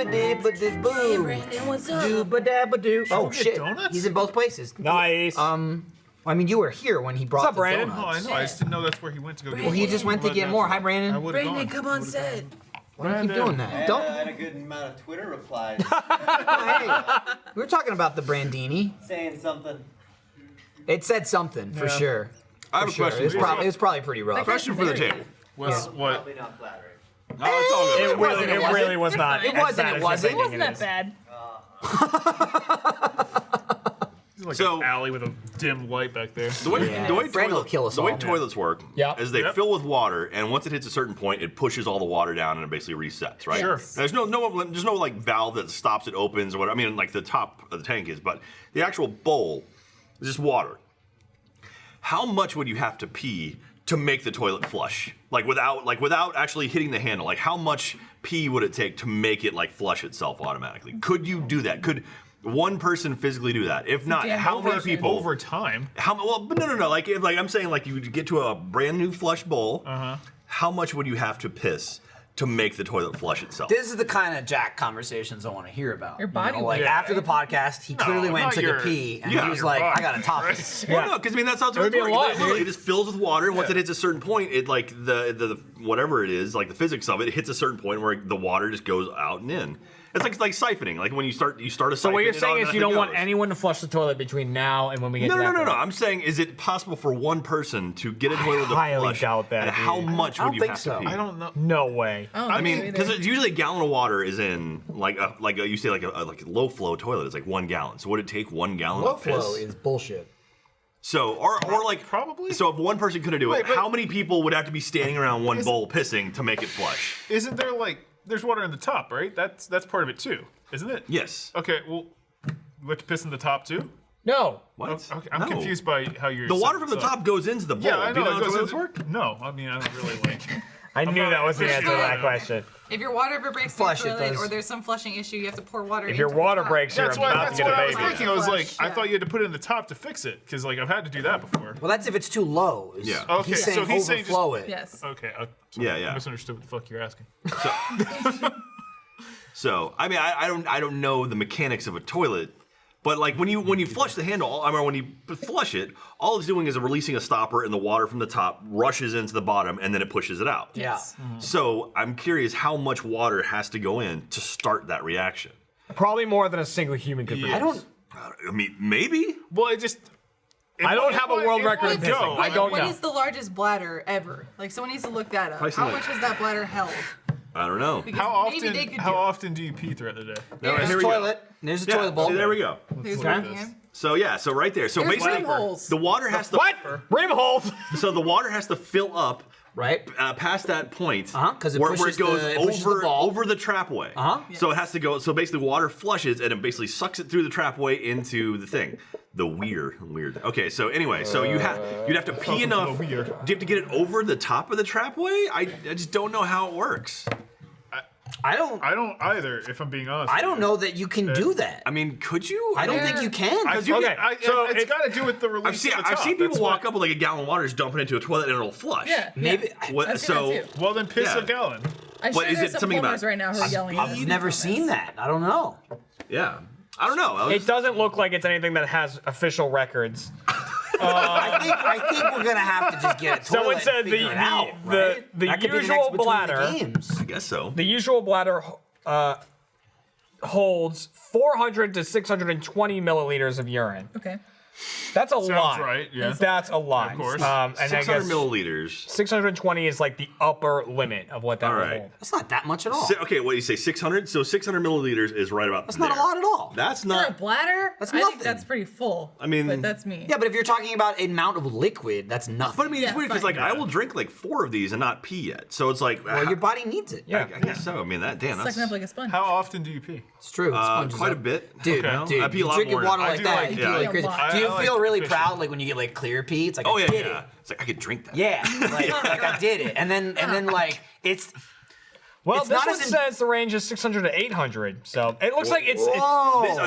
Hey, Brandon, what's up? Doo-ba-dabba-doo. Oh, get shit. donuts? He's in both places. Nice. I mean, you were here when he brought What's up, the Brandon? Oh, I donuts. know. I just didn't know that's where he went to go get Well, he just went to get more. Hi, Brandon. I would have Brandon, gone. come on set. Why do you keep doing that? And Don't. I had a good amount of Twitter replies Hey, we were talking about the Brandini. saying something. It said something for Yeah. sure. I have a Sure. question. It was probably pretty rough. Question for the table. What's what? Probably not flattering. No, it's all good. It wasn't, really was not. It wasn't, it wasn't. It wasn't that bad. It's like So- an alley with a dim light back there. The way, Yeah. the way, Brandon will kill us the way all. toilets work Yeah. is they Yep. fill with water, and once it hits a certain point, it pushes all the water down and it basically resets, right? Sure. There's no like valve that stops it, opens, or whatever. I mean, like the top of the tank is, but the actual bowl is just water. How much would you have to pee to make the toilet flush? Like without actually hitting the handle? Like how much pee would it take to make it like flush itself automatically? Could you do that? Could one person physically do that? If not, Damn how many version. people? Over time. How well? But no. Like if I'm saying, like you would get to a brand new flush bowl. How much would you have to piss to make the toilet flush itself? This is the kind of Jack conversations I want to hear about. Your body weight, after the right? podcast, he clearly went and not took your- a pee, and yeah, he was your like, body, "I got a topic." Well, no, because I mean that's how would be a works. lot, Literally, dude. it just fills with water. Once it hits a certain point, it like the whatever it is, like the physics of it, it hits a certain point where the water just goes out and in. It's like siphoning. Like when you start a siphon. So what you're it saying is you automatically don't want goes. anyone to flush the toilet between now and when we get No, to no, that no, no. point. I'm saying, is it possible for one person to get a toilet to highly flush? doubt that, And how dude. much I would don't you think have so. to pee? I don't know. No way. I mean, because usually a gallon of water is in like you say like a low flow toilet. It's like 1 gallon. So would it take 1 gallon Low of piss? flow is bullshit. So or like Probably. So if one person couldn't do it, Wait, but- how many people would have to be standing around one Is- bowl pissing to make it flush? Isn't there like there's water in the top, right? That's part of it too, isn't it? Yes. Okay. Well, we have to piss in the top too. No. What? Okay. I'm No. confused by how you're. The water from the setting this up. top goes into the bowl. Yeah, I Do know. you know it how goes toilets into- work? No, I mean I don't really like. I knew not that was the answer to appreciating that it. question. If your water ever breaks Flush the it toilet does. or there's some flushing issue, you have to pour water If into your the water top. breaks, you're That's about what to get a I was baby. thinking. I was like, Flush, I yeah. thought you had to put it in the top to fix it, because like I've had to do that before. Well, that's if it's too low. Yeah. Okay, He's saying so he's saying overflow it. Yes. Okay. I Yeah. misunderstood what the fuck you're asking. So I mean, I don't know the mechanics of a toilet, but like when you flush the handle, I mean when you flush it, all it's doing is releasing a stopper, and the water from the top rushes into the bottom, and then it pushes it out. Yeah. So I'm curious how much water has to go in to start that reaction. Probably more than a single human could Yeah. produce. I mean, maybe. Well, it just. I don't have a world record in Go. pissing. I don't What know. is the largest bladder ever? Like someone needs to look that up. Probably How something much like- has that bladder held? I don't know. Because How maybe they often? could How do it. often do you pee throughout the day? There's Here a we go. toilet. There's a Yeah, toilet bowl. see, there we go. There's Okay. one hand. So yeah, so right there. So There's basically, rim holes. the water has to What? Rim holes. So the water has to fill up Right? past that point, 'cause it where pushes it goes the- it pushes the over ball. over the trapway. So it has to go. So basically, water flushes and it basically sucks it through the trapway into the thing. The weird. Okay, so anyway, so you'd have to pee enough. Do you have to get it over the top of the trapway? I just don't know how it works. I don't. I don't either, if I'm being honest. I don't know that you can do that. I mean, could you? I don't think you can. I 'cause do you Okay, get, so it's it- got to do with the release. I've seen of the I've top. seen people That's walk what- up with like a gallon of water, just dump it into a toilet, and it'll flush. Yeah. Maybe. What, I've seen so that too. Well, then piss Yeah. a gallon. I'm But sure is there's it some something plumbers about- right now who are yelling. I've never seen that. I don't know. yeah, I don't know. It doesn't look like it's anything that has official records. I think we're gonna have to just get a toilet. Someone and said figure it out, right? the That could be the usual next Between the bladder. Games. I guess so. The usual bladder holds 400 to 620 milliliters of urine. Okay. That's a lot. right, yeah. That's a lot. Of course. And I 600 guess milliliters. 620 is like the upper limit of what that All will right. hold. That's not that much at all. Okay, what do you say? 600? So 600 milliliters is right about. That's not a lot at all. That's For a not. bladder? That's I nothing. think that's pretty full. I mean- but that's me. Yeah, but if you're talking about an amount of liquid, that's nothing. But I mean, it's Yeah, weird because fine. like I will drink like 4 of these and not pee yet. So it's like, well, your body needs it. Yeah. I guess so. I mean, that's Sucking up like a sponge. How often do you pee? It's true. It sponges quite a up. bit. Dude, Okay. dude, I pee a you lot drinking more. water I like do that, like- you yeah. feel like crazy. I- Do you I like feel really fishing. proud like when you get like clear pee? It's like Oh I yeah, did yeah. it. It's like I could drink that. Yeah, like I did it, and then like it's Well, It's this not one as in- says the range is 600 to 800, so it looks like it's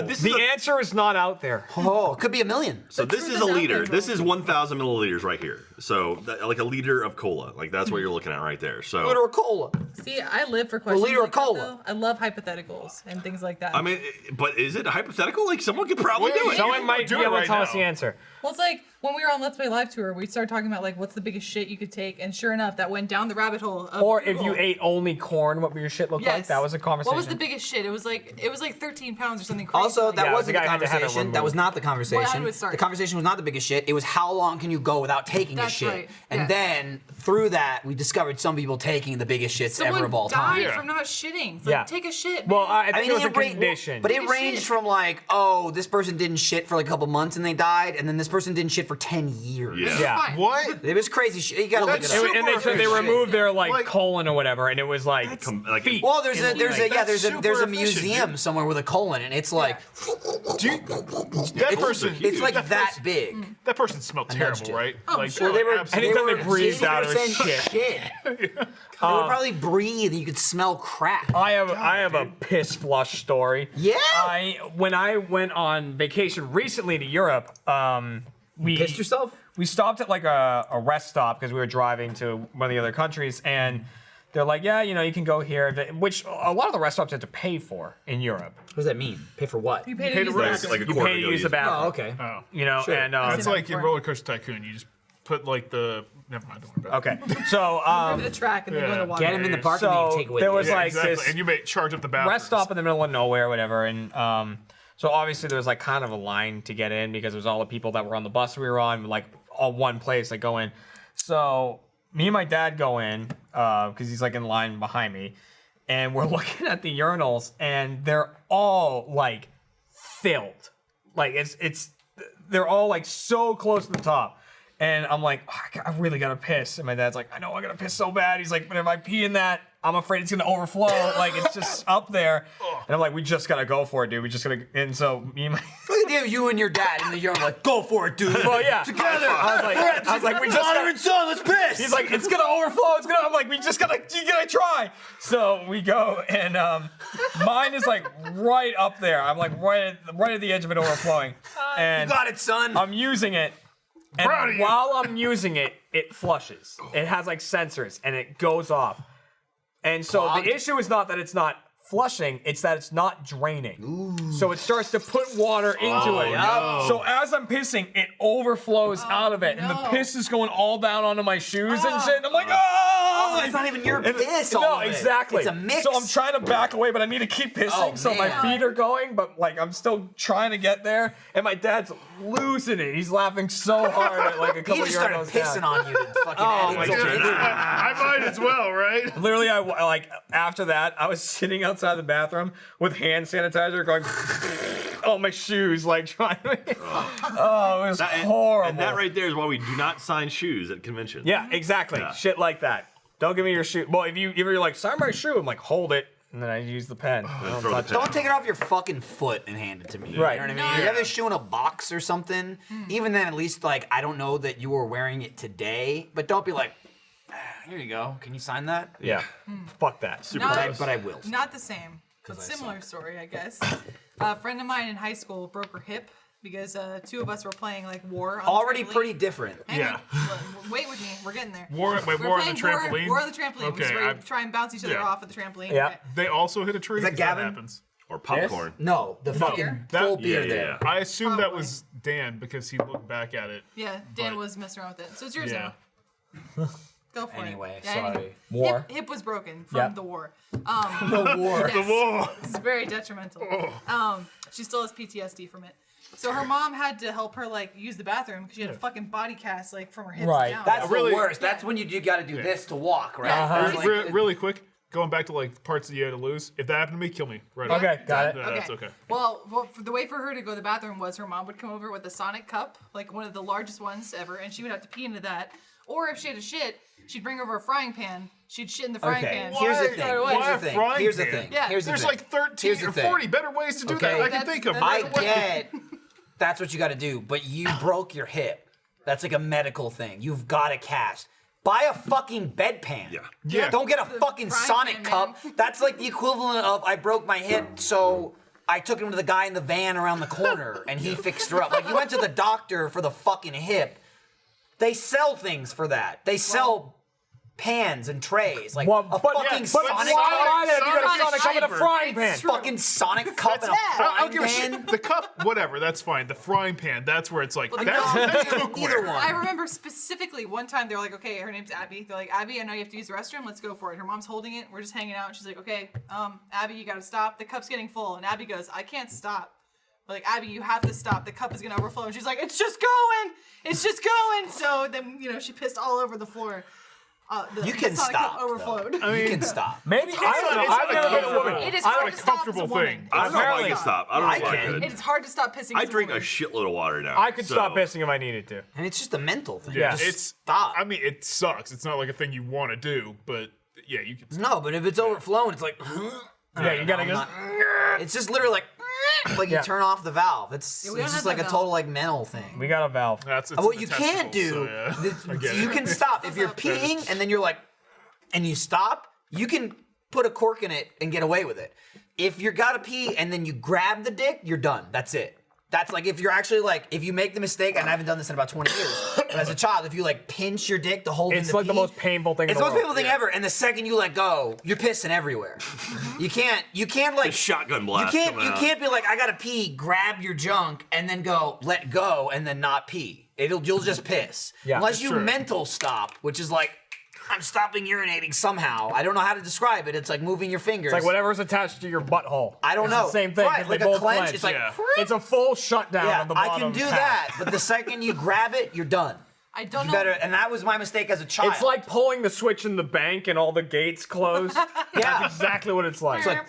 This is the a- answer is not out there. Oh, it could be a million. So this is a liter. This is 1,000 milliliters right here. So like a liter of cola. Like that's what you're looking at right there. So Liter of cola. See, I live for questions. liter of like that, cola. though. I love hypotheticals and things like that. I mean, but is it hypothetical? Like someone could probably Wait, do it. Someone might be do it able to right tell us now. the answer. well, it's like when we were on Let's Play Live Tour, we started talking about like what's the biggest shit you could take, and sure enough, that went down the rabbit hole. Of Or if Google. you ate only corn, what would your shit look like? Yes. That was a conversation. What was the biggest shit? It was like 13 pounds or something crazy. Also, like that Yeah, wasn't the the guy had to have it conversation. That removed. was not the Well, how conversation. did it start? The conversation was not the biggest shit. It was how long can you go without taking a That's shit? right, And yes. then through that, we discovered some people taking the biggest shits Someone ever of all died time. Yeah. from not shitting. It's Yeah. like, take a shit. Well, man. I think it was a ra- condition. but it Take a ranged shit. from like, oh, this person didn't shit for like a couple months and they died, and then this person didn't shit for 10 years. Yeah. Yeah. Fine. What? It was crazy shit. You gotta look it that's up. super And they said they efficient. removed their like Like- colon or whatever, and it was like Like feet. Well, there's a And, there's a like, yeah there's a that's there's a super efficient, museum dude. somewhere with a colon, and it's like Do you, that person. it's like that that person- big. That person smelled nudged terrible, you. right? Oh, like, sure. They were absolutely. Anytime they were- breathed out, it was saying shit. They would probably breathe, and you could smell crap. I have a piss flush story. Yeah? When I went on vacation recently to Europe, we Pissed yourself? We stopped at like a rest stop because we were driving to one of the other countries, and they're like, yeah, you know, you can go here, which a lot of the rest stops you have to pay for in Europe. What does that mean? Pay for what? You paid Pay to to use the rest. bathroom. Like a You quarter pay to to use the use. bathroom. Oh, okay. Oh. You know, Sure. and That's that like in before. Roller Coaster Tycoon. You just put like the. Never mind. Don't worry about it. okay, so Over the track and then go in the water. Get him in the park and then you So take it with there you. was Yeah, like exactly. this And you may charge up the bathroom. rest stop in the middle of nowhere, whatever, and so obviously there was like kind of a line to get in because there was all the people that were on the bus we were on, like all one place that go in. So me and my dad go in because he's like in line behind me, and we're looking at the urinals, and they're all like filled, like they're all like so close to the top. And I'm like, oh, I really gotta piss. And my dad's like, I know I gotta piss so bad. He's like, but if I pee in that, I'm afraid it's gonna overflow. Like it's just up there. And I'm like, we just gotta go for it, dude. We just gotta. And so me and my, Look at you and your dad in the yard, like, go for it, dude. well, yeah, Together. I was like, we just. Father Gotta, and son, let's piss. he's like, it's gonna overflow. It's gonna. I'm like, you gotta try. So we go, and mine is like right up there. I'm like right at the edge of it overflowing. And you got it, son. I'm using it, Proud of and you. while I'm using it, it flushes. It has like sensors, and it goes off. And so Clogged? the issue is not that it's not flushing; it's that it's not draining. So it starts to put water into it. no. So as I'm pissing, it overflows out of it, and the no. piss is going all down onto my shoes and shit. And I'm like, oh! It's not even your And- piss. all No, of it. exactly. It's a mix. So I'm trying to back away, but I need to keep pissing. Oh, so my man. feet are going, but like I'm still trying to get there. And my dad's losing it. He's laughing so hard at like a He couple just started urinals pissing down. on you to fucking Oh, add my insult to God. injury. I might as well, right? Literally, I like after that, I was sitting outside the bathroom with hand sanitizer, going, "Oh, my shoes!" Like trying to. Oh, it was horrible. And that right there is why we do not sign shoes at conventions. Yeah, exactly. Yeah. Shit like that. Don't give me your shoe. Well, if you're like, sign my shoe, I'm like, hold it, and then I use the pen. I don't throw the touch pen. it. Don't take it off your fucking foot and hand it to me. Right. You know what I mean? No. If you have this shoe in a box or something, even then, at least, like, I don't know that you were wearing it today, but don't be like, "Ah, here you go. Can you sign that? Yeah. Fuck that. But I will. Not the same, but I similar story, I guess. A friend of mine in high school broke her hip because two of us were playing like war. On the Already trampoline. pretty different. Hang Yeah. on. Wait with me. We're getting there. War on the playing trampoline? War on the trampoline. Okay, We just I'm- try and bounce each other yeah. off at the trampoline. Yeah. Okay. They also hit a tree. that 'cause Gavin? happens. Or popcorn. No, the fucking That- full beer yeah, there. yeah. I assume that Probably. was Dan because he looked back at it. Yeah, Dan But- was messing around with it. So it's yours Yeah. now. Go for Anyway, it. Yeah, sorry. anyway. War. Hip was broken from Yep. the war. The war. Yes. Whoa. It's very detrimental. She still has PTSD from it. So her mom had to help her like use the bathroom because she had a fucking body cast like from her hips Right. down. That's Really- the worst. That's when you got to do this to walk, right? Yeah. It's like- Really quick, going back to like parts that you had to lose. If that happened to me, kill me. Right. away. Okay, got it. Yeah, that's okay. Well, for the way for her to go to the bathroom was her mom would come over with a Sonic cup, like one of the largest ones ever, and she would have to pee into that. Or if she had to shit, she'd bring over a frying pan. She'd shit in the frying Okay, pan. here's the Why- thing. why Here's a the thing. frying Here's the pan? thing. Yeah. Here's the There's thing. like 13 Here's the or thing. 40 better ways to do Okay. that I can That's- think of. that's- I right away. get that's what you got to do, but you broke your hip. That's like a medical thing. You've got a cast. buy a fucking bedpan. Yeah. Don't get a The fucking frying Sonic pan, cup. man. That's like the equivalent of I broke my hip, so I took him to the guy in the van around the corner and he fixed her up. Like you went to the doctor for the fucking hip. They sell things for that. They sell pans and trays. Like Well, a but- fucking yeah, Sonic but cup. Why have you got a Sonic Sonic cup in a shaver. frying pan? It's true. Fucking Sonic cup and a I'll frying give a pan. shit. The cup, whatever, that's fine. The frying pan, that's where it's like, Well, that's no, cookware. Neither one. I remember specifically one time they were like, okay, her name's Abby. They're like, Abby, I know you have to use the restroom. Let's go for it. Her mom's holding it. We're just hanging out. And she's like, okay, Abby, you gotta stop. The cup's getting full. And Abby goes, I can't stop. We're like, Abby, you have to stop. The cup is gonna overflow. And she's like, it's just going. It's just going. So then, she pissed all over the floor. You can Sonic stop. cup overflowed. You can stop. Maybe, I don't know. It's I've not never a been a woman. It is It's not hard a to stop as a comfortable woman. thing. I don't know if I Apparently- can stop. I don't know if I can. could. It's hard to stop pissing. I as a drink a woman. shitload of water now. I could so- stop pissing if I needed to. And it's just a mental thing. Yeah. Just It's stop. I mean, it sucks. It's not like a thing you want to do, but yeah, you can. No, but if it's overflowing, it's like Yeah, you gotta I'm go. not- it's just literally like you Yeah. turn off the valve. It's we don't just have like that a total valve. like mental thing. We got a valve. That's What you can't do, I get you it. can stop if you're peeing and then you're like, and you stop. You can put a cork in it and get away with it. If you gotta pee and then you grab the dick, you're done. That's it. That's like if you're actually like if you make the mistake, and I haven't done this in about 20 years, but as a child, if you like pinch your dick to hold in It's the like the pee, most painful thing in It's the the most world. painful thing ever. And the second you let go, you're pissing everywhere. You can't like The shotgun blast. You can't coming out. be like I gotta pee, grab your junk, and then go let go, and then not pee. You'll just piss. Yeah, Unless that's you true. mental stop, which is like I'm stopping urinating somehow. I don't know how to describe it. It's like moving your fingers. It's like whatever's attached to your butthole. I don't It's know. the same thing. Right, 'cause like they a both clench. It's like Yeah. It's a full shutdown yeah, of the I bottom can do half. that, but the second you grab it, you're done. I don't You know. better, and that was my mistake as a child. It's like pulling the switch in the bank and all the gates close. Yeah. That's exactly what it's like. like-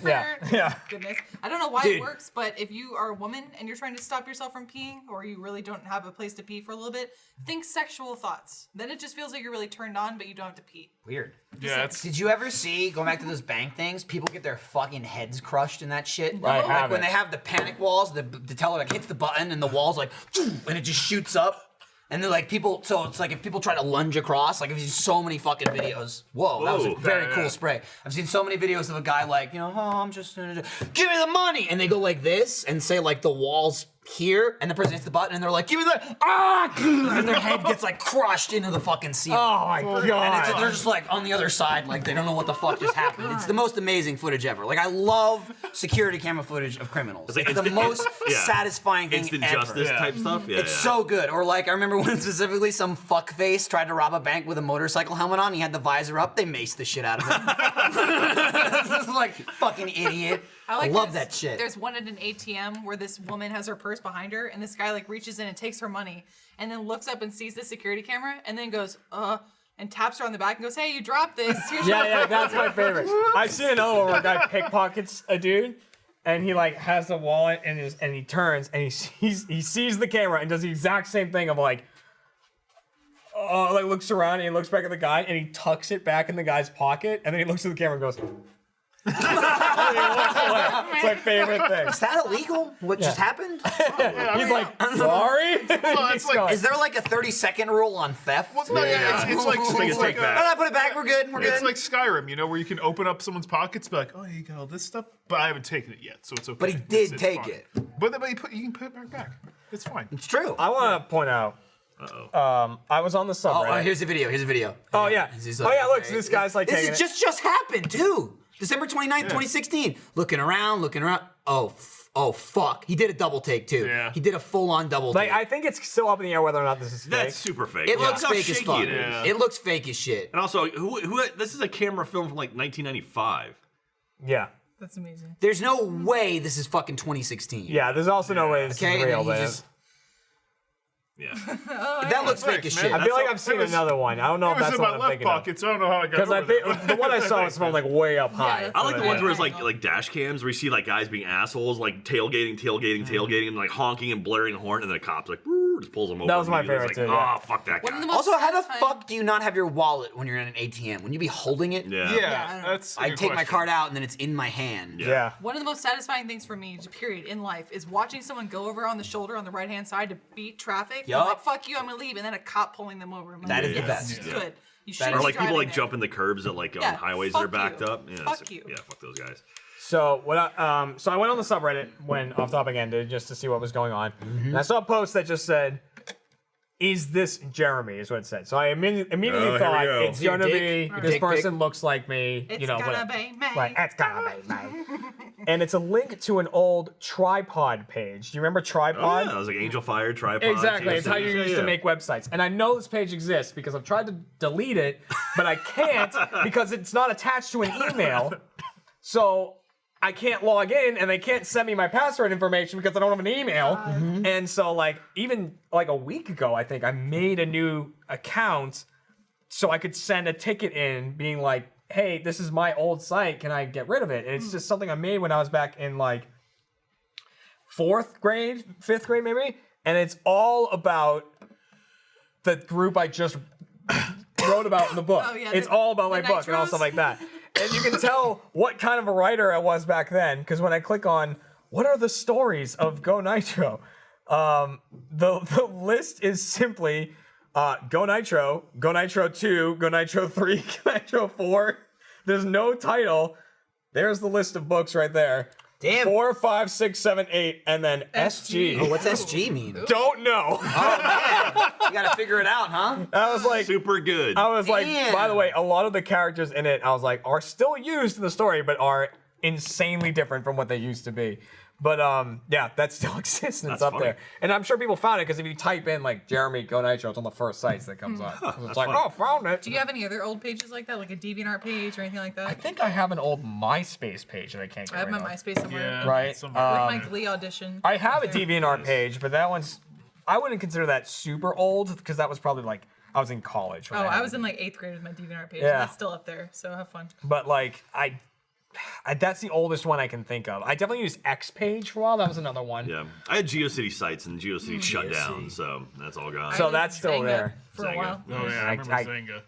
yeah. Goodness. I don't know why Dude. it works, but if you are a woman and you're trying to stop yourself from peeing, or you really don't have a place to pee for a little bit, think sexual thoughts. Then it just feels like you're really turned on, but you don't have to pee. weird. Yeah, it's Did you ever see, going back to those bank things, people get their fucking heads crushed in that shit? I Like haven't. when they have the panic walls, the teller like hits the button and the wall's like, and it just shoots up. And they're like so it's like if people try to lunge across, like I've seen so many fucking videos. Whoa, that was a Whoa. very Yeah, cool yeah. spray. I've seen so many videos of a guy like, oh, I'm just gonna give me the money. And they go like this and say like the wall's here, and the person hits the button and they're like, give me the and their head gets like crushed into the fucking ceiling. Oh my And god. they're just like on the other side, like they don't know what the fuck just happened. It's the most amazing footage ever. Like I love security camera footage of criminals. It's like It's the instant- most yeah. satisfying thing Instant ever. justice type stuff. Yeah, It's so good. Or like I remember when specifically some fuckface tried to rob a bank with a motorcycle helmet on. He had the visor up. They maced the shit out of him. This is like fucking idiot. I love this. that shit. There's one at an ATM where this woman has her purse behind her, and this guy like reaches in and takes her money, and then looks up and sees the security camera, and then goes, and taps her on the back and goes, "Hey, you dropped this." Here's your Yeah, that's my favorite. I've seen another one where a guy pickpockets a dude, and he like has the wallet and he turns and he sees the camera and does the exact same thing of like looks around and he looks back at the guy and he tucks it back in the guy's pocket and then he looks at the camera and goes. And he walks away. It's my favorite thing. Is that illegal? What just happened? He's like, sorry. Well, it's like- Is there like a 30-second rule on theft? Well, no, yeah, it's like Take a take Oh, back. no, put it back. We're good. We're good. It's like Skyrim, where you can open up someone's pockets, be like, "Oh, you got all this stuff," but I haven't taken it yet, so it's okay. But he did It's take fine. it. But you can put it back. It's fine. It's true. I want to point out. I was on the subreddit. Here's a video. Here's a video. Oh yeah. He's Oh yeah. Look, so this guy's like This taking is it. just happened too. December 29th, 2016. Looking around. Oh fuck. He did a double take too. Yeah. He did a full-on double Like take. I think it's still up in the air whether or not this is fake. That's super fake. It looks Look how fake as shaky fuck. it is. Yeah. It looks fake as shit. And also, who? This is a camera film from like 1995. Yeah. That's amazing. There's no way this is fucking 2016. Yeah. There's also no way this Okay, is and real, then he man. just Yeah. that looks fake Thanks, as man. shit. I feel like I've It seen was- another one. I don't know It if was that's in the my one I'm left thinking of. pocket, so I don't know how I got Because I over think there. the one I saw was from like way up high. that's I like the Yeah. ones where it's Yeah. like dash cams where you see like guys being assholes, like tailgating, and like honking and blaring a horn, and then the cops like. "Woo." just pulls them open. That was my immediately. It's favorite like, too, yeah. Oh, fuck that One of guy. the most Also, how the satisfying- fuck do you not have your wallet when you're in an ATM? Wouldn't you be holding it? Yeah, I don't know. that's. I take my card out and then it's in my hand. Yeah. One of the most satisfying things for me, period, in life, is watching someone go over on the shoulder on the right hand side to beat traffic. Yup. I'm like, fuck you, I'm gonna leave, and then a cop pulling them over. I'm like, That is the yes, best. Good. You That shouldn't Or be like people driving like there. jumping the curbs at like Yeah, on highways that are fuck backed you. up. Yeah, Fuck it's- you. Yeah, fuck those guys. So what? So I went on the subreddit when Off Topic ended just to see what was going on, and I saw a post that just said, "Is this Jeremy?" Is what it said. So I immediately Oh, here we thought go. it's Your gonna dick? be Your this dick person pic? looks like me. It's you know, gonna whatever. be me. Right, it's gonna be me. And it's a link to an old tripod page. Do you remember Oh, tripod? yeah, it was like Angel Fire, Tripod. Exactly, it's how you Yeah, used yeah. to make websites. And I know this page exists because I've tried to delete it, but I can't because it's not attached to an email. So I can't log in and they can't send me my password information because I don't have an email. And so like even like a week ago, I think I made a new account so I could send a ticket in being like, hey, this is my old site. Can I get rid of it? And it's just something I made when I was back in like 4th grade, 5th grade maybe. And it's all about the group I just wrote about in the book. Oh, yeah, it's the- all about my the book and all Nitros? stuff like that. And you can tell what kind of a writer I was back then because when I click on what are the stories of Go Nitro, the list is simply Go Nitro 2, Go Nitro 3, Go Nitro 4. There's no title. There's the list of books right there. Damn. 4, 5, 6, 7, 8, and then SG. Oh, what's SG mean? Don't know. You gotta figure it out, huh? I was like, Super good. I was like, Damn. by the way, a lot of the characters in it, I was like, are still used in the story, but are insanely different from what they used to be. But yeah, that still exists and it's That's up funny. there. And I'm sure people found it because if you type in like Jeremy Go Nitro, it's on the first sites that comes up. So it's that's like, funny. oh, found it. Do you have any other old pages like that, like a DeviantArt page or anything like that? I think I have an old MySpace page that I can't get I have rid my of. MySpace somewhere. Yeah, Right, somewhere. With my Glee audition. I have a there. DeviantArt page, but that one's, I wouldn't consider that super old because that was probably like, I was in college. when Oh, had I was it. in like 8th grade with my DeviantArt page. Yeah. That's still up there, so have fun. But like I that's the oldest one I can think of. I definitely used Xpage for a while. That was another one. Yeah, I had GeoCity sites and GeoCity shut down, so that's all gone. So I used that's still Zanga there. for a Zanga. while. Oh yeah, I remember I- Zanga.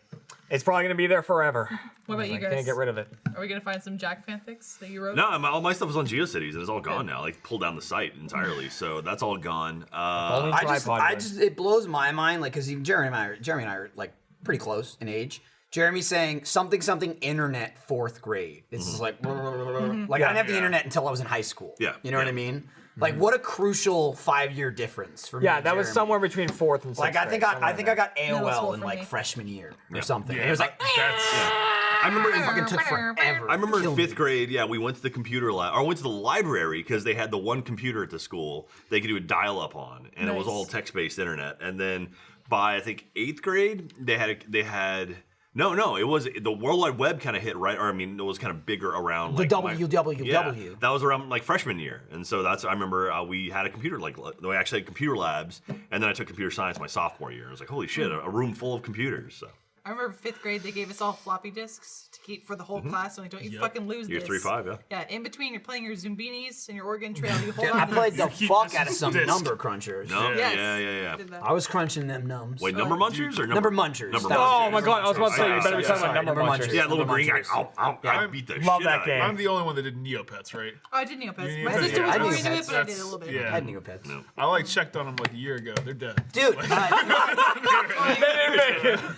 It's probably gonna be there forever. What about you I guys? can't get rid of it. Are we gonna find some Jack fanfics that you wrote? No, all my stuff was on GeoCities and it's all gone now. Like pulled down the site entirely, so that's all gone. Only I tripod. just, it blows my mind, like, because Jeremy and I are like pretty close in age. Jeremy's saying something internet 4th grade. It's just like, like I didn't have the Yeah. internet until I was in high school. Yeah, You know what yeah. I mean? Like, what a crucial 5-year difference for me. Yeah, and that was Jeremy. somewhere between 4th and 6th. Like, I think I got Middle school AOL in for like me. freshman year or Yeah. something. Yeah, And it was like, that's I remember it fucking took forever. I remember Killed in me. 5th grade, yeah, we went to the computer lab, or went to the library because they had the one computer at the school they could do a dial-up on, and it was Nice. all text-based internet. And then by I think 8th grade, they had no, it was the World Wide Web kind of hit right, or I mean, it was kind of bigger around The like WWW. Yeah, that was around like freshman year, and so that's I remember we had a computer we actually had computer labs, and then I took computer science my sophomore year. I was like, holy shit, a room full of computers. So. I remember 5th grade they gave us all floppy disks to keep for the whole class, so like, don't you fucking lose Year this. 3-5, yeah. Yeah, in between you're playing your Zumbinis and your Oregon Trail. You hold I on to played the this. keep fuck this out of some disc. number crunchers. No, Yes. yeah. Did that. I was crunching them numbs. Wait, number munchers or Number munchers. Number That was- Oh munchers. my god, I was about to say you better be Yeah, talking sorry, about number number munchers. munchers. Yeah, little Number green guy. munchers. I beat the Love shit that out of game. I'm the only one that did Neopets, right? Oh, I did Neopets. You My did sister Neopets. was I more knew into it, Neopets. but I did a little bit. Yeah. I had Neopets. I like checked on them like a year ago. They're dead. Dude,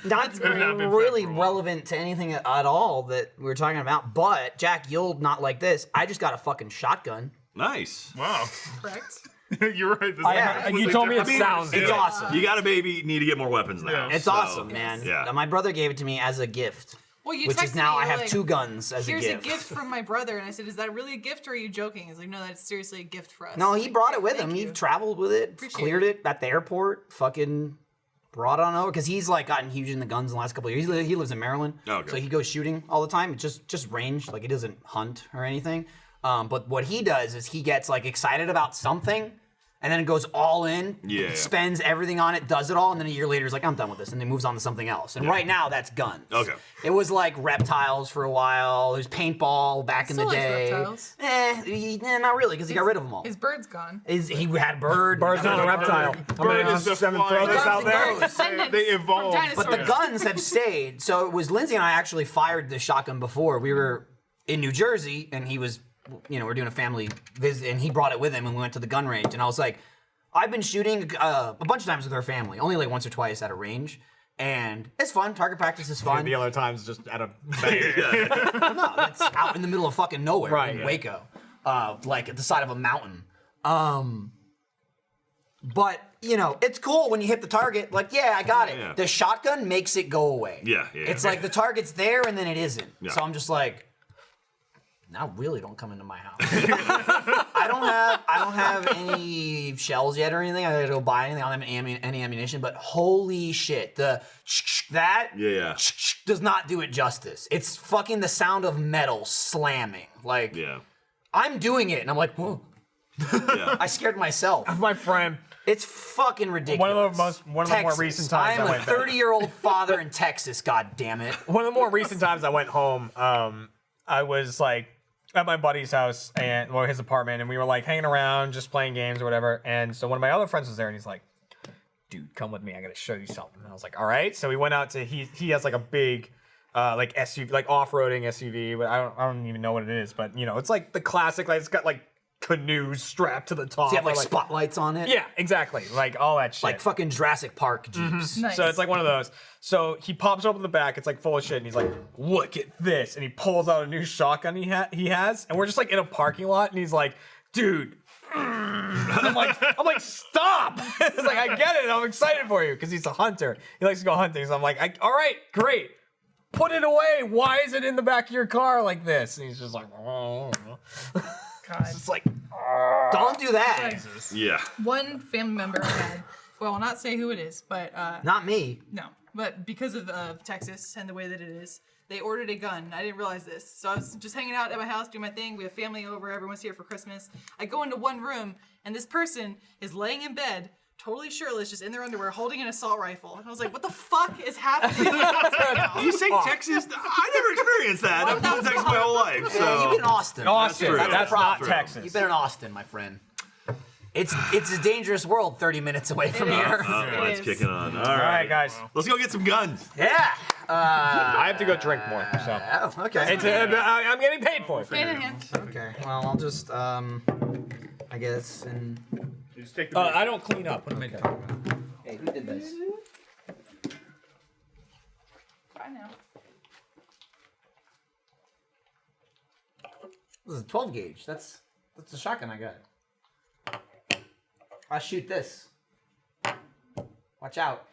not They've not been really fun for a while. relevant to anything at all that we were talking about. But Jack, you'll not like this. I just got a fucking shotgun. Nice. Wow. Correct. You're right. This Yeah. is You told me it different. sounds It's good. awesome. You got a baby, need to get more weapons now. Yeah. It's So, awesome, man. Yeah. My brother gave it to me as a gift, Well, you which is texted now me, I have like, 2 guns as a Here's gift. a gift from my brother, and I said, "Is that really a gift, or are you joking?" He's like, "No, that's seriously a gift for us." No, he Like, brought it with thank him. He you. traveled with it, Appreciate cleared it at the airport, fucking brought it on over because he's like gotten huge in the guns in the last couple of years. He lives in Maryland, Okay. so he goes shooting all the time. It's just range, like he doesn't hunt or anything. But what he does is he gets like excited about something, and then it goes all in, Yeah. spends everything on it, does it all, and then a year later he's like, I'm done with this, and then moves on to something else. And right now that's guns. Okay. It was like reptiles for a while. There's paintball back in the Still likes day. reptiles. Not really, because he got rid of them all. His bird's gone. He had bird. Bird's not a reptile. Bird is the seven flying- throw this out there. Descendants They from evolved. dinosaurs. But the guns have stayed. So it was Lindsay and I actually fired the shotgun before. We were in New Jersey, and he was, we're doing a family visit, and he brought it with him, and we went to the gun range. And I was like, I've been shooting a bunch of times with our family, only like once or twice at a range. And it's fun. Target practice is fun. The other times just at a No, that's out in the middle of fucking nowhere Right, in yeah. Waco, like at the side of a mountain. But it's cool when you hit the target. Like, yeah, I got it. Yeah. The shotgun makes it go away. Yeah. It's like the target's there and then it isn't. Yeah. So I'm just like, now really don't come into my house. I don't have any shells yet or anything. I gotta go buy anything. I don't have any ammunition. But holy shit, that Yeah. does not do it justice. It's fucking the sound of metal slamming. Like Yeah. I'm doing it and I'm like, whoa. Yeah. I scared myself. my friend. It's fucking ridiculous. One of the more recent times I'm I a went back. 30-year-old father in Texas. God damn it. One of the more recent times I went home, I was like at my buddy's house and his apartment, and we were like hanging around, just playing games or whatever. And so one of my other friends was there, and he's like, "Dude, come with me. I gotta show you something." And I was like, "All right." So we went out to he has like a big like SUV, like off-roading SUV, but I don't even know what it is, but it's like the classic, like it's got like canoes strapped to the top. Do you have like or, spotlights on it? Yeah, exactly. Like all that shit. Like fucking Jurassic Park Mm-hmm. Jeeps. Nice. So it's like one of those. So he pops open the back. It's like full of shit, and he's like, "Look at this!" And he pulls out a new shotgun he has, and we're just like in a parking lot, and he's like, "Dude." I'm like, stop! It's like I get it. I'm excited for you because he's a hunter. He likes to go hunting. So I'm like, all right, great. Put it away. Why is it in the back of your car like this? And he's just like, oh. God. It's like, Don't do that. Yeah. One family member I had, well, I'll not say who it is, but Not me. no, but because of Texas and the way that it is, they ordered a gun. I didn't realize this. So I was just hanging out at my house doing my thing. We have family over. Everyone's here for Christmas. I go into one room, and this person is laying in bed, totally shirtless, just in their underwear, holding an assault rifle. And I was like, what the fuck is happening? You say Texas? I never experienced that. I've been in Texas my whole life. Yeah, you've So been in Austin. Austin. true. That's the not problem. Texas. You've been in Austin, my friend. It's a dangerous world 30 minutes away from It is. here. let's is. kick it on. All All right, right, guys. Let's go get some guns. Yeah. I have to go drink more. So Oh, okay. it's I'm getting paid for it. Hand in hand. Okay. Well, I'll just I guess and You just take the I don't clean up. What am I doing? hey, who did this? Bye now. This is a 12 gauge. That's the shotgun I got. I'll shoot this. Watch out.